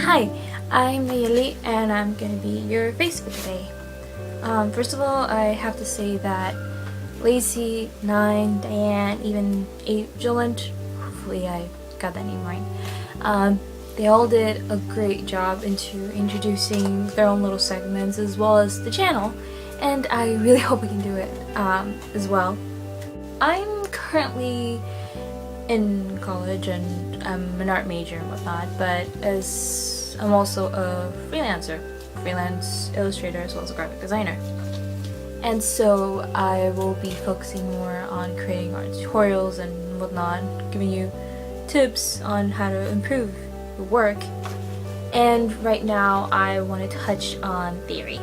Hi, I'm Nayelli and I'm gonna be your face for today. First of all, I have to say that Lacey, Nine, Dianne, even Vigilant, hopefully I got that name right, they all did a great job into introducing their own little segments as well as the channel, and I really hope we can do it as well. I'm currently in college and I'm an art major and whatnot, but as I'm also a freelance illustrator as well as a graphic designer. And so I will be focusing more on creating art tutorials and whatnot, giving you tips on how to improve your work. And right now I want to touch on theory.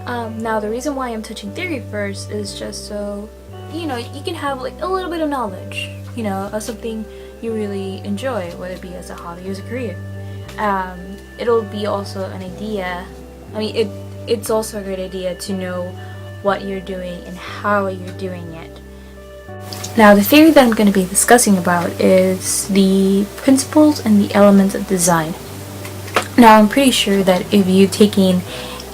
Now the reason why I'm touching theory first is just so you can have like a little bit of knowledge, of something you really enjoy, whether it be as a hobby or as a career. It'll be also an idea. It's also a great idea to know what you're doing and how you're doing it. Now, the theory that I'm going to be discussing about is the principles and the elements of design. Now, I'm pretty sure that if you've taken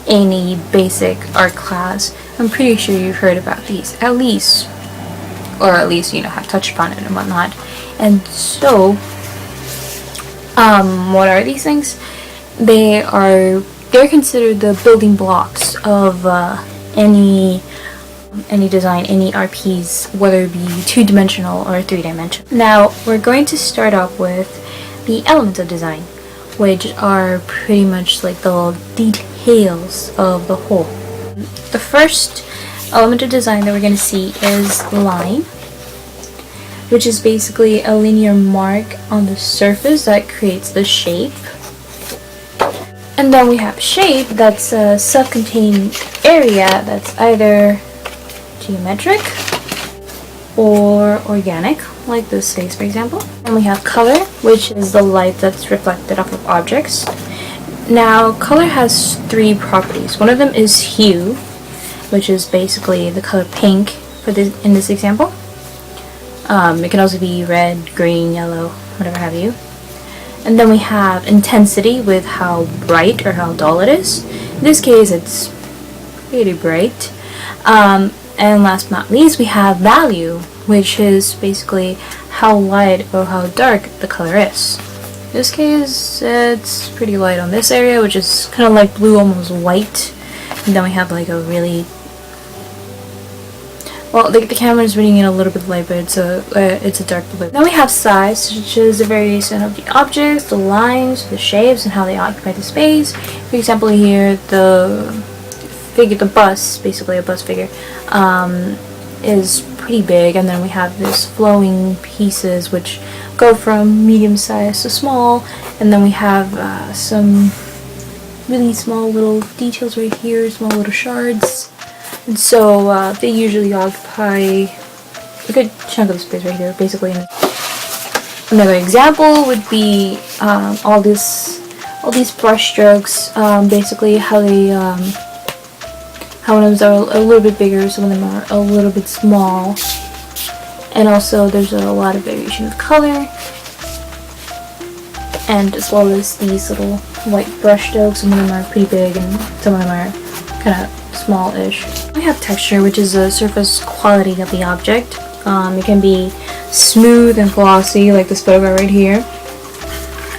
any basic art class, I'm pretty sure you've heard about these, at least have touched upon it and whatnot. And so, what are these things? They're considered the building blocks of any design, any art piece, whether it be two-dimensional or three-dimensional. Now, we're going to start off with the elements of design, which are pretty much like the little details of the whole. The first element of design that we're going to see is line, which is basically a linear mark on the surface that creates the shape. And then we have shape, that's a self-contained area that's either geometric or organic, like this face for example. And we have color, which is the light that's reflected off of objects. Now, color has three properties. One of them is hue, which is basically the color pink in this example. It can also be red, green, yellow, whatever have you. And then we have intensity, with how bright or how dull it is. In this case, it's pretty bright. And last but not least, we have value, which is basically how light or how dark the color is. In this case, it's pretty light on this area, which is kind of like blue, almost white. And then we have like a really... well, the camera is reading it a little bit light, but it's a dark blue. Then we have size, which is the variation of the objects, the lines, the shapes, and how they occupy the space. For example, here the bus, basically a bus figure, is pretty big, and then we have this flowing pieces which go from medium size to small, and then we have some really small little details right here, small little shards. And so they usually occupy a good chunk of the space right here, basically. Another example would be all these brush strokes. Basically, how one of them are a little bit bigger, some of them are a little bit small, and also there's a lot of variation of color, and as well as these little white brush strokes. Some of them are pretty big, and some of them are kind of small-ish. We have texture, which is the surface quality of the object. It can be smooth and glossy, like this photograph right here,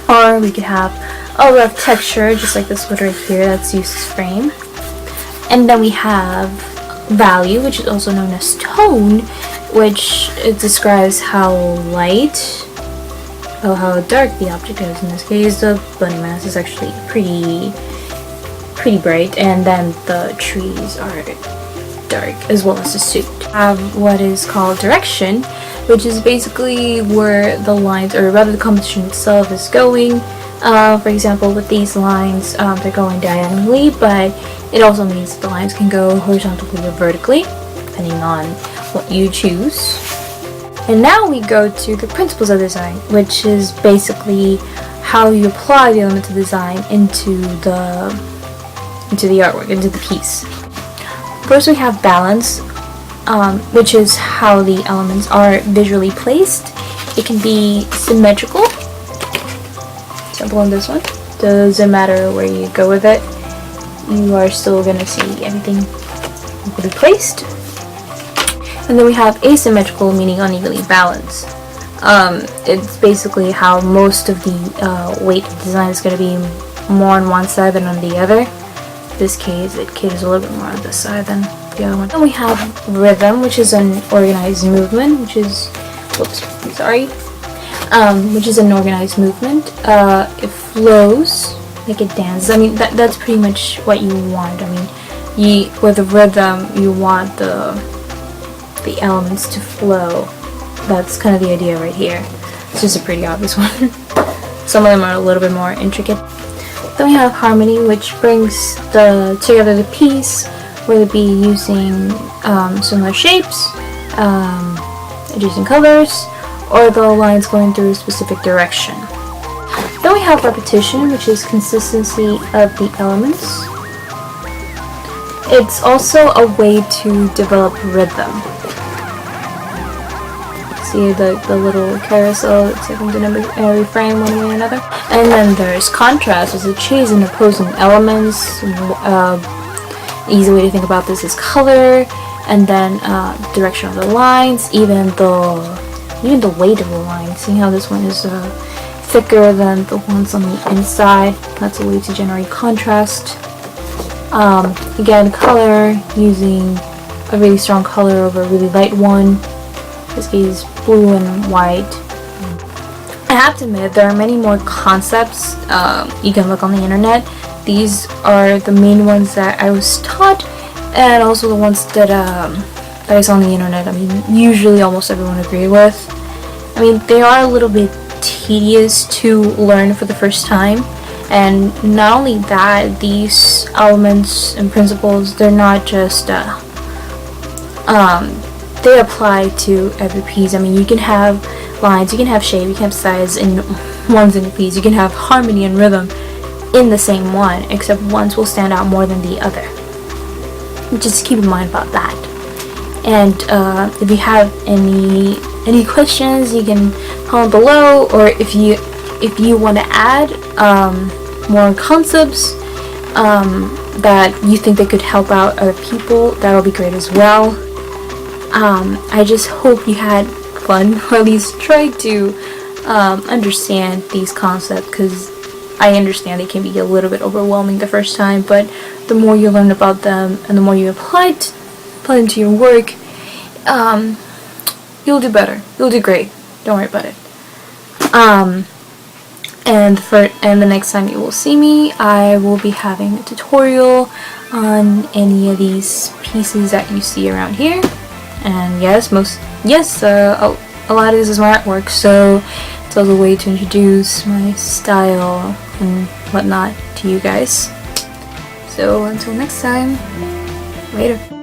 or we could have a rough texture, just like this one right here that's used as frame. And then we have value, which is also known as tone, which it describes how light or how dark the object is. In this case, the bunny mask is actually pretty bright, and then the trees are dark, as well as the suit. We have what is called direction, which is basically where the lines, or rather the composition itself, is going. For example, with these lines, they're going diagonally, but it also means that the lines can go horizontally or vertically, depending on what you choose. And now we go to the principles of design, which is basically how you apply the elements of design into the artwork, into the piece. First, we have balance, which is how the elements are visually placed. It can be symmetrical, example on this one, Doesn't matter where you go with it, you are still gonna see everything equally placed. And then we have asymmetrical, meaning unevenly balanced. It's basically how most of the weight of the design is going to be more on one side than on the other. In this case, it caters a little bit more on this side than the other one. Then we have rhythm, which is an organized movement, which is, which is an organized movement. It flows like it dances. I mean, that's pretty much what you want. I mean, with a rhythm, you want the elements to flow. That's kind of the idea right here. It's just a pretty obvious one. Some of them are a little bit more intricate. Then we have harmony, which brings together the piece, whether it be using similar shapes, adjacent colors, or the lines going through a specific direction. Then we have repetition, which is consistency of the elements. It's also a way to develop rhythm. See the little carousel that's taking the number every frame one way or another. And then there's contrast, which is a change in opposing elements. Easy way to think about this is color, and then direction of the lines, even the weight of the lines. See how this one is thicker than the ones on the inside. That's a way to generate contrast. Again, color, using a really strong color over a really light one. This case, blue and white. I have to admit, there are many more concepts you can look on the internet. These are the main ones that I was taught, and also the ones that I saw on the internet. I mean, usually almost everyone agreed with. I mean, they are a little bit tedious to learn for the first time, and not only that, these elements and principles, they're not just they apply to every piece. I mean, you can have lines, you can have shape, you can have size in one single piece, you can have harmony and rhythm in the same one, except ones will stand out more than the other. Just keep in mind about that. And if you have any questions, you can comment below, or if you want to add more concepts that you think that could help out other people, that'll be great as well. I just hope you had fun, or at least tried to understand these concepts, because I understand they can be a little bit overwhelming the first time, but the more you learn about them and the more you apply them to your work, you'll do better. You'll do great. Don't worry about it. And the next time you will see me, I will be having a tutorial on any of these pieces that you see around here. And yes, a lot of this is my artwork, so it's also a way to introduce my style and whatnot to you guys. So until next time, later.